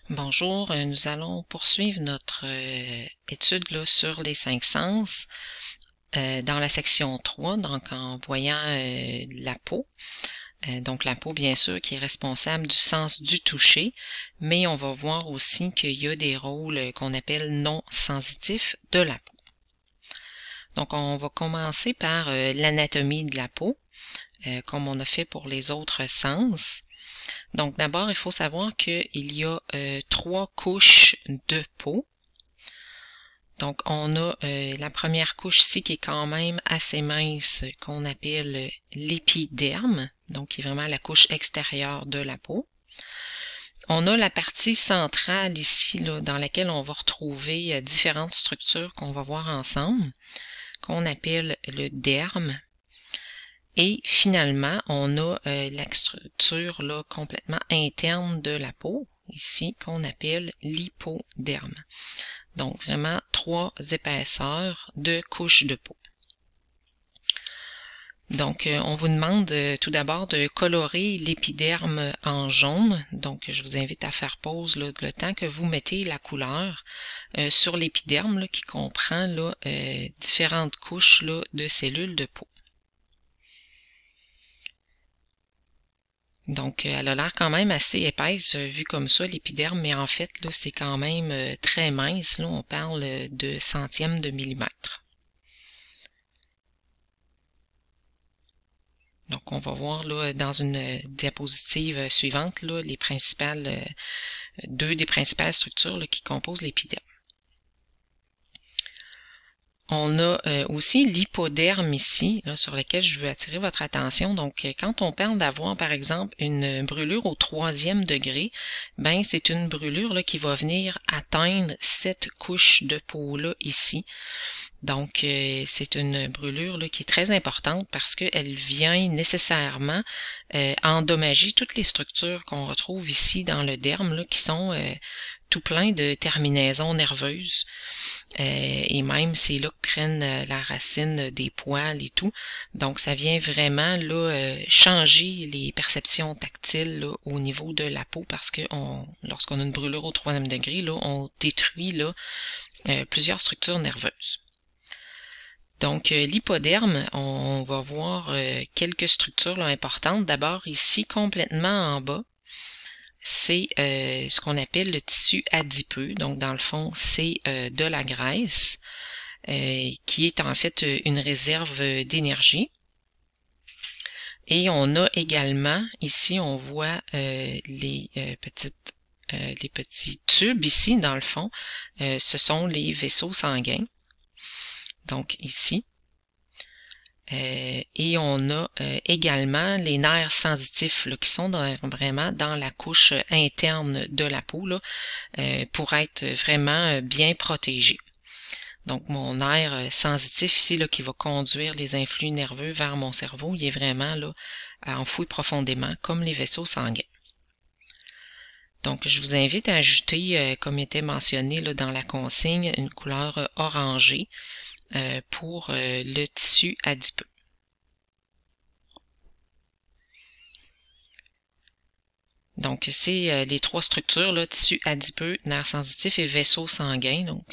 Bonjour, nous allons poursuivre notre étude là, sur les cinq sens dans la section 3, donc en voyant la peau. Donc la peau, bien sûr, qui est responsable du sens du toucher, mais on va voir aussi qu'il y a des rôles qu'on appelle non sensitifs de la peau. Donc on va commencer par l'anatomie de la peau, comme on a fait pour les autres sens. Donc d'abord, il faut savoir qu'il y a 3 couches de peau. Donc on a la première couche ici qui est quand même assez mince, qu'on appelle l'épiderme, donc qui est vraiment la couche extérieure de la peau. On a la partie centrale ici, là, dans laquelle on va retrouver différentes structures qu'on va voir ensemble, qu'on appelle le derme. Et finalement, on a la structure là, complètement interne de la peau, ici, qu'on appelle l'hypoderme. Donc, vraiment 3 épaisseurs de couches de peau. Donc, on vous demande tout d'abord de colorer l'épiderme en jaune. Donc, je vous invite à faire pause là, le temps que vous mettez la couleur sur l'épiderme qui comprend là, différentes couches là, de cellules de peau. Donc, elle a l'air quand même assez épaisse vue comme ça, l'épiderme, mais en fait, là, c'est quand même très mince. Là, on parle de centièmes de millimètre. Donc, on va voir là, dans une diapositive suivante là, les principales, deux des principales structures là, qui composent l'épiderme. On a aussi l'hypoderme ici, là, sur lequel je veux attirer votre attention. Donc, quand on parle d'avoir, par exemple, une brûlure au 3e degré, ben c'est une brûlure là, qui va venir atteindre cette couche de peau-là ici. Donc, c'est une brûlure là, qui est très importante parce qu'elle vient nécessairement endommager toutes les structures qu'on retrouve ici dans le derme, là, qui sont tout plein de terminaisons nerveuses. Et même c'est là que prennent la racine des poils et tout. Donc ça vient vraiment là changer les perceptions tactiles là, au niveau de la peau parce que lorsqu'on a une brûlure au 3e degré, là, on détruit là plusieurs structures nerveuses. Donc l'hypoderme, on va voir quelques structures là, importantes. D'abord ici complètement en bas, c'est ce qu'on appelle le tissu adipeux. Donc, dans le fond, c'est de la graisse qui est en fait une réserve d'énergie. Et on a également, ici, on voit les petits tubes ici, dans le fond. Ce sont les vaisseaux sanguins. Donc, ici. Et on a également les nerfs sensitifs là, qui sont vraiment dans la couche interne de la peau là, pour être vraiment bien protégés. Donc mon nerf sensitif ici là, qui va conduire les influx nerveux vers mon cerveau, il est vraiment là, enfoui profondément comme les vaisseaux sanguins. Donc je vous invite à ajouter, comme était mentionné là, dans la consigne, une couleur orangée pour le tissu adipeux. Donc, c'est les 3 structures, là, tissu adipeux, nerfs sensitifs et vaisseaux sanguins, donc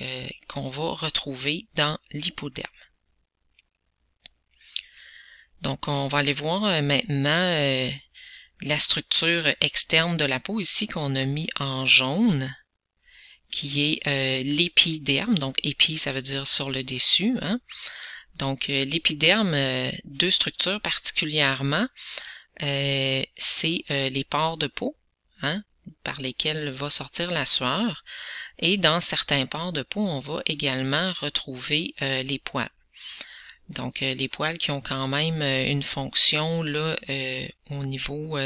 qu'on va retrouver dans l'hypoderme. Donc, on va aller voir maintenant la structure externe de la peau ici qu'on a mis en jaune, qui est l'épiderme. Donc, épi, ça veut dire sur le dessus. Hein? Donc, l'épiderme, 2 structures particulièrement. C'est les pores de peau, hein, par lesquels va sortir la sueur. Et dans certains pores de peau, on va également retrouver les poils. Donc, les poils qui ont quand même une fonction là au niveau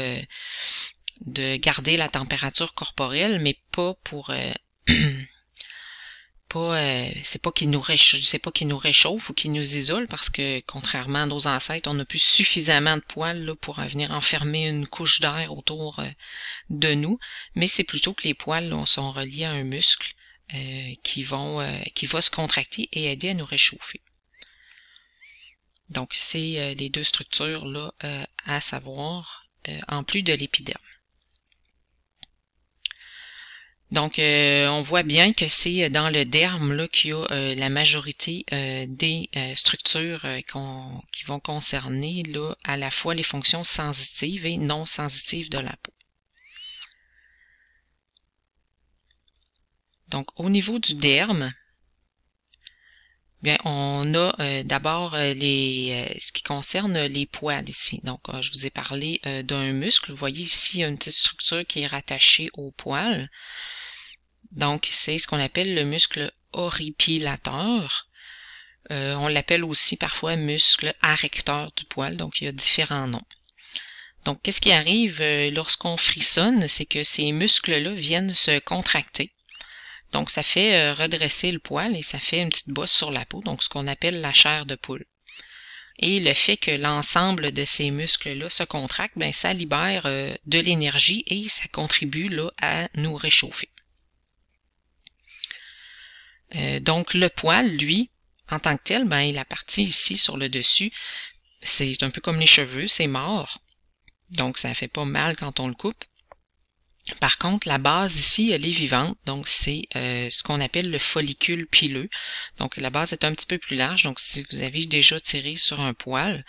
de garder la température corporelle, mais pas pour c'est pas qu'ils nous réchauffent ou qu'ils nous isolent parce que contrairement à nos ancêtres, on n'a plus suffisamment de poils là, pour venir enfermer une couche d'air autour de nous, mais c'est plutôt que les poils là, sont reliés à un muscle qui va se contracter et aider à nous réchauffer. Donc c'est les 2 structures là à savoir en plus de l'épiderme. Donc, on voit bien que c'est dans le derme là qu'il y a la majorité des structures qui vont concerner là à la fois les fonctions sensitives et non sensitives de la peau. Donc, au niveau du derme, bien, on a d'abord ce qui concerne les poils ici. Donc, je vous ai parlé d'un muscle. Vous voyez ici, il y a une petite structure qui est rattachée au poil. Donc, c'est ce qu'on appelle le muscle horripilateur. On l'appelle aussi parfois muscle arrecteur du poil. Donc, il y a différents noms. Donc, qu'est-ce qui arrive lorsqu'on frissonne? C'est que ces muscles-là viennent se contracter. Donc, ça fait redresser le poil et ça fait une petite bosse sur la peau, donc ce qu'on appelle la chair de poule. Et le fait que l'ensemble de ces muscles-là se contractent, ben ça libère de l'énergie et ça contribue là à nous réchauffer. Donc, le poil, lui, en tant que tel, ben la partie ici sur le dessus, c'est un peu comme les cheveux, c'est mort. Donc, ça fait pas mal quand on le coupe. Par contre, la base ici, elle est vivante, donc c'est ce qu'on appelle le follicule pileux. Donc la base est un petit peu plus large, donc si vous avez déjà tiré sur un poil,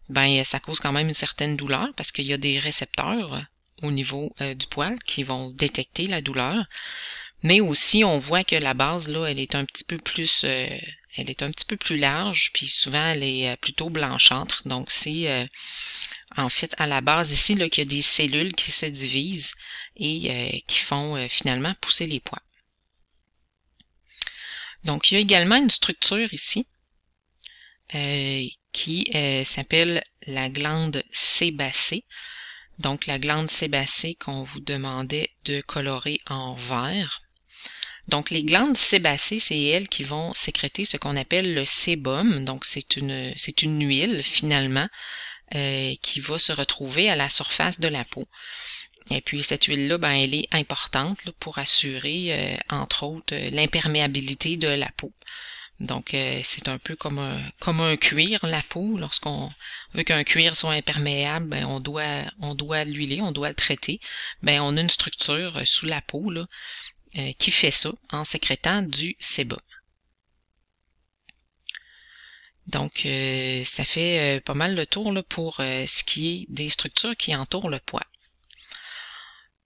ben ça cause quand même une certaine douleur parce qu'il y a des récepteurs au niveau du poil qui vont détecter la douleur. Mais aussi, on voit que la base là, elle est un petit peu plus large, puis souvent elle est plutôt blanchâtre. Donc c'est en fait à la base ici là qu'il y a des cellules qui se divisent et qui font finalement pousser les poils. Donc, il y a également une structure ici qui s'appelle la glande sébacée. Donc, la glande sébacée qu'on vous demandait de colorer en vert. Donc, les glandes sébacées, c'est elles qui vont sécréter ce qu'on appelle le sébum. Donc, c'est une huile, finalement, qui va se retrouver à la surface de la peau. Et puis cette huile-là, ben, elle est importante là, pour assurer, entre autres, l'imperméabilité de la peau. Donc, c'est un peu comme un cuir, la peau. Lorsqu'on veut qu'un cuir soit imperméable, ben, on doit l'huiler, on doit le traiter. Ben, on a une structure sous la peau là, qui fait ça en sécrétant du sébum. Donc, ça fait pas mal le tour là, pour ce qui est des structures qui entourent le poil.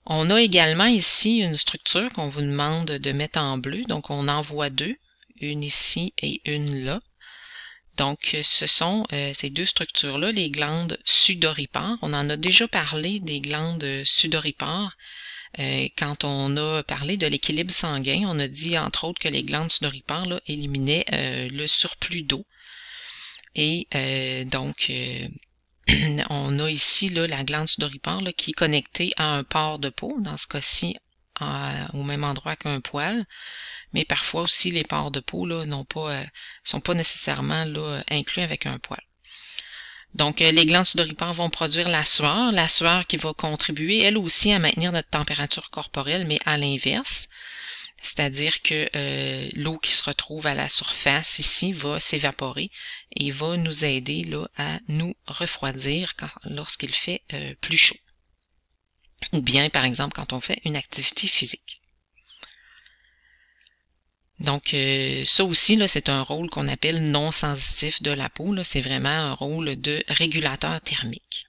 On a également ici une structure qu'on vous demande de mettre en bleu. Donc, on en voit deux, une ici et une là. Donc, ce sont ces deux structures-là, les glandes sudoripares. On en a déjà parlé des glandes sudoripares. Quand on a parlé de l'équilibre sanguin, on a dit entre autres que les glandes sudoripares là, éliminaient le surplus d'eau. Et donc, on a ici là, la glande sudoripare là, qui est connectée à un pore de peau, dans ce cas-ci au même endroit qu'un poil, mais parfois aussi les pores de peau là, sont pas nécessairement là, inclus avec un poil. Donc les glandes sudoripares vont produire la sueur qui va contribuer elle aussi à maintenir notre température corporelle, mais à l'inverse. C'est-à-dire que l'eau qui se retrouve à la surface ici va s'évaporer et va nous aider là, à nous refroidir lorsqu'il fait plus chaud. Ou bien, par exemple, quand on fait une activité physique. Donc, ça aussi, là, c'est un rôle qu'on appelle non sensitif de la peau. C'est vraiment un rôle de régulateur thermique.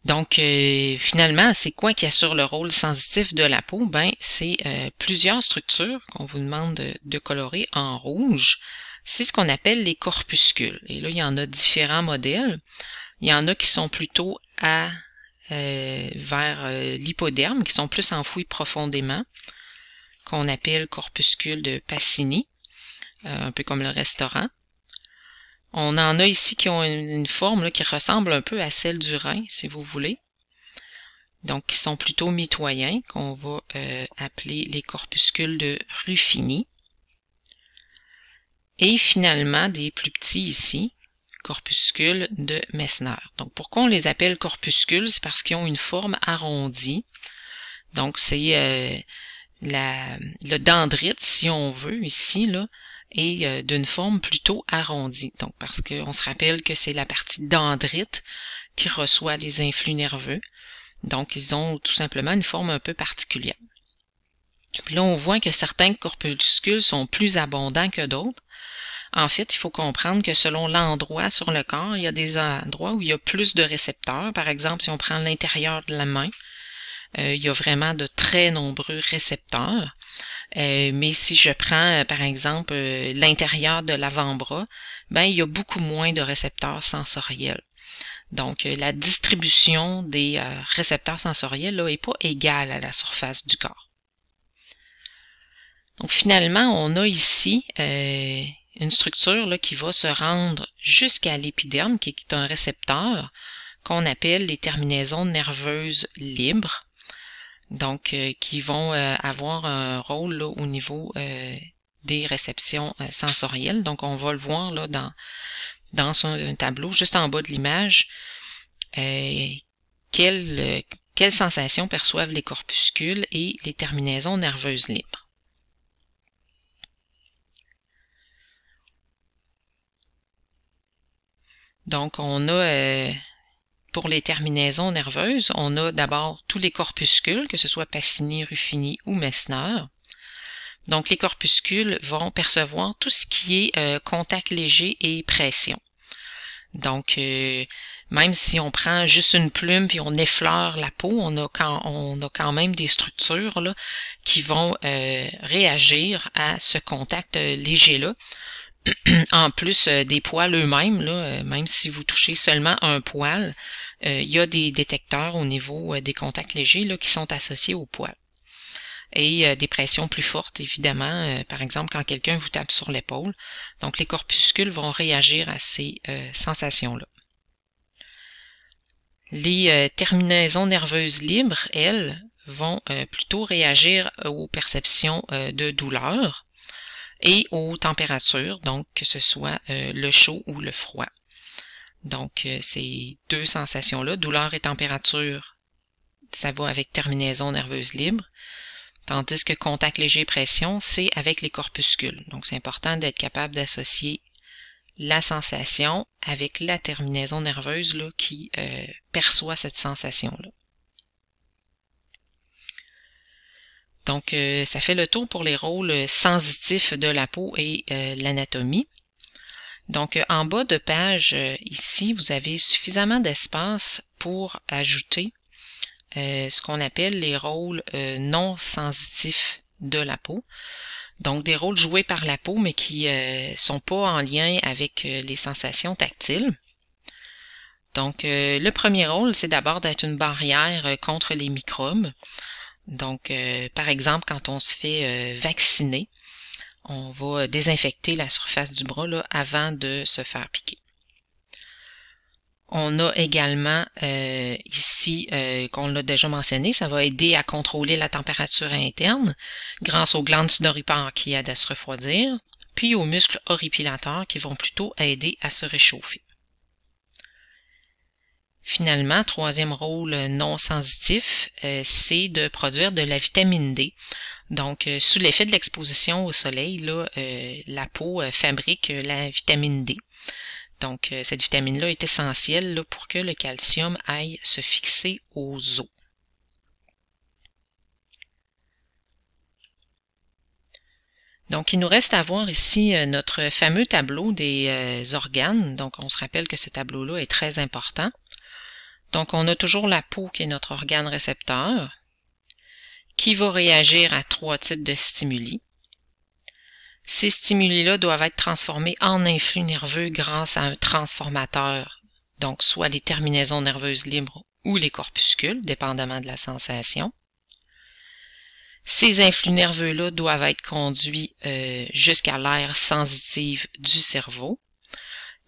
Donc, finalement, c'est quoi qui assure le rôle sensitif de la peau? Ben, c'est plusieurs structures qu'on vous demande de colorer en rouge. C'est ce qu'on appelle les corpuscules. Et là, il y en a différents modèles. Il y en a qui sont plutôt vers l'hypoderme, qui sont plus enfouis profondément, qu'on appelle corpuscules de Pacini, un peu comme le restaurant. On en a ici qui ont une forme là, qui ressemble un peu à celle du rein, si vous voulez. Donc, qui sont plutôt mitoyens, qu'on va appeler les corpuscules de Ruffini. Et finalement, des plus petits ici, corpuscules de Messner. Donc, pourquoi on les appelle corpuscules? C'est parce qu'ils ont une forme arrondie. Donc, c'est le dendrite, si on veut, ici, là, et d'une forme plutôt arrondie. Donc, parce qu'on se rappelle que c'est la partie dendrite qui reçoit les influx nerveux. Donc, ils ont tout simplement une forme un peu particulière. Puis là, on voit que certains corpuscules sont plus abondants que d'autres. En fait, il faut comprendre que selon l'endroit sur le corps, il y a des endroits où il y a plus de récepteurs. Par exemple, si on prend l'intérieur de la main, il y a vraiment de très nombreux récepteurs. Mais si je prends, par exemple, l'intérieur de l'avant-bras, ben il y a beaucoup moins de récepteurs sensoriels. Donc, la distribution des récepteurs sensoriels là, est pas égale à la surface du corps. Donc, finalement, on a ici une structure là, qui va se rendre jusqu'à l'épiderme, qui est un récepteur qu'on appelle les terminaisons nerveuses libres. Donc, qui vont avoir un rôle là, au niveau des réceptions sensorielles. Donc, on va le voir là dans un tableau, juste en bas de l'image, quelles sensations perçoivent les corpuscules et les terminaisons nerveuses libres. Donc, on a, pour les terminaisons nerveuses, on a d'abord tous les corpuscules, que ce soit Pacini, Ruffini ou Messner. Donc, les corpuscules vont percevoir tout ce qui est contact léger et pression. Donc, même si on prend juste une plume puis on effleure la peau, on a quand même des structures là, qui vont réagir à ce contact léger-là. En plus des poils eux-mêmes, là, même si vous touchez seulement un poil, il y a des détecteurs au niveau des contacts légers là, qui sont associés aux poils. Et des pressions plus fortes, évidemment, par exemple quand quelqu'un vous tape sur l'épaule. Donc les corpuscules vont réagir à ces sensations-là. Les terminaisons nerveuses libres, elles, vont plutôt réagir aux perceptions de douleur et aux températures, donc que ce soit le chaud ou le froid. Donc ces deux sensations-là, douleur et température, ça va avec terminaison nerveuse libre, tandis que contact léger et pression, c'est avec les corpuscules. Donc c'est important d'être capable d'associer la sensation avec la terminaison nerveuse là, qui perçoit cette sensation-là. Donc, ça fait le tour pour les rôles sensitifs de la peau et l'anatomie. Donc, en bas de page, ici, vous avez suffisamment d'espace pour ajouter ce qu'on appelle les rôles non sensitifs de la peau. Donc, des rôles joués par la peau, mais qui sont pas en lien avec les sensations tactiles. Donc, le premier rôle, c'est d'abord d'être une barrière contre les microbes. Donc, par exemple, quand on se fait vacciner, on va désinfecter la surface du bras là, avant de se faire piquer. On a également ici, qu'on l'a déjà mentionné, ça va aider à contrôler la température interne grâce aux glandes sudoripare qui aident à se refroidir, puis aux muscles horripilateurs qui vont plutôt aider à se réchauffer. Finalement, troisième rôle non sensitif, c'est de produire de la vitamine D. Donc, sous l'effet de l'exposition au soleil, là, la peau fabrique la vitamine D. Donc, cette vitamine-là est essentielle là, pour que le calcium aille se fixer aux os. Donc, il nous reste à voir ici notre fameux tableau des organes. Donc, on se rappelle que ce tableau-là est très important. Donc, on a toujours la peau qui est notre organe récepteur, qui va réagir à 3 types de stimuli. Ces stimuli-là doivent être transformés en influx nerveux grâce à un transformateur, donc soit les terminaisons nerveuses libres ou les corpuscules, dépendamment de la sensation. Ces influx nerveux-là doivent être conduits jusqu'à l'aire sensitive du cerveau.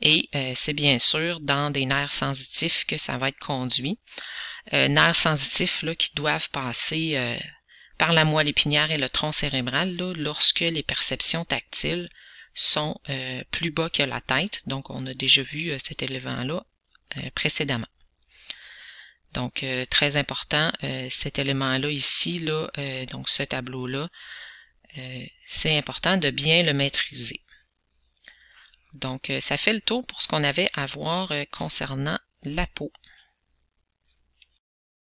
Et c'est bien sûr dans des nerfs sensitifs que ça va être conduit. Nerfs sensitifs là, qui doivent passer par la moelle épinière et le tronc cérébral là, lorsque les perceptions tactiles sont plus bas que la tête. Donc, on a déjà vu cet élément-là précédemment. Donc, très important, cet élément-là ici, là, donc ce tableau-là, c'est important de bien le maîtriser. Donc, ça fait le tour pour ce qu'on avait à voir concernant la peau.